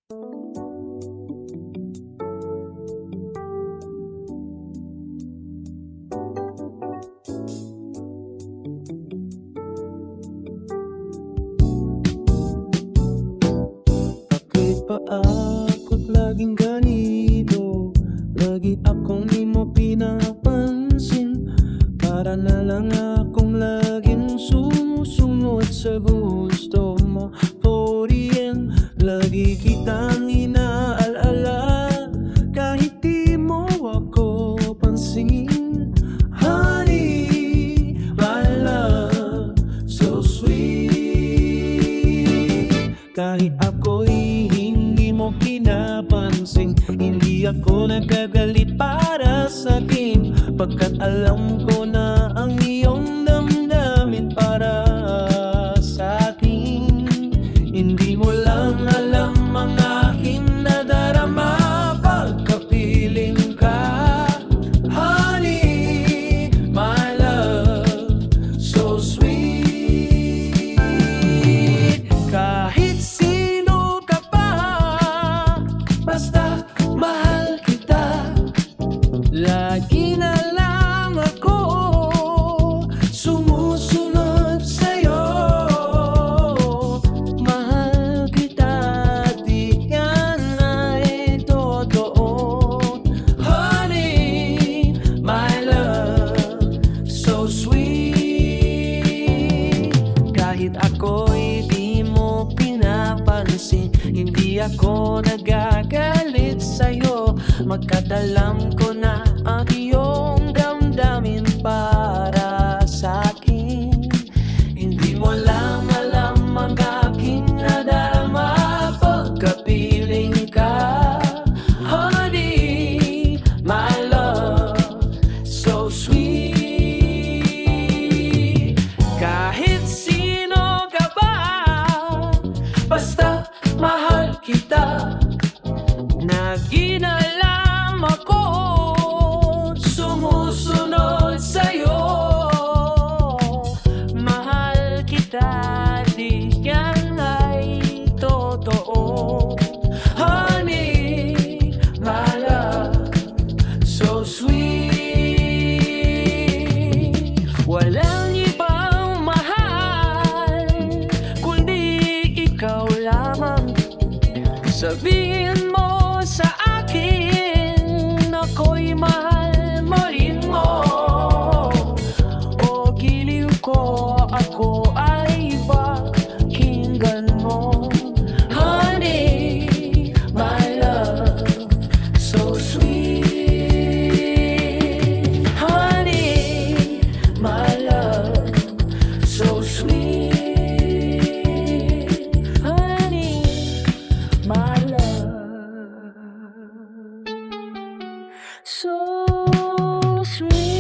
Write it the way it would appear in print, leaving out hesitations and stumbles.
Bakit ba ako't laging ganito? Lagi akong di mo pinapansin. Para na lang akong laging sumusunod sa gusto mo. For the end, lagi kitang inaalala kahit di mo ako pansin. Honey, my love, so sweet. Kahit ako'y hindi mo pinapansin, hindi ako nagagalit para sa'kin, pagkat alam ko na ang iyong damdamin para sa'kin. Hindi mo lang alam ang aking nadarama pagkapiling ka. Honey, my love, so sweet. Kahit sino ka pa, basta mahal kita. Lagi na lang ako sumusunod sa'yo. Mahal kita, di yan ay totoo. Honey, my love, so sweet. Kahit ako'y di mo pinapansin, hindi ako nagagalit sa'yo, magkat alam ko na ang iyong damdamin para sa'kin. Hindi mo lang alam ang aking nadarama pagkapiling ka. Honey, my love, so sweet. Kahit sino ka ba, basta mahal kita. Nag-inalam ako, sumusunod sa'yo. Mahal kita, di yan ay totoo. Honey, my love, so sweet. Walang ibang mahal kundi ikaw lamang. Sabihin mo sa akin, ako'y mahal mo rin mo. O giliw ko, ako ay pakinggan mo. Honey, my love, so sweet. Honey, my love, so sweet. Honey, my love, so sweet.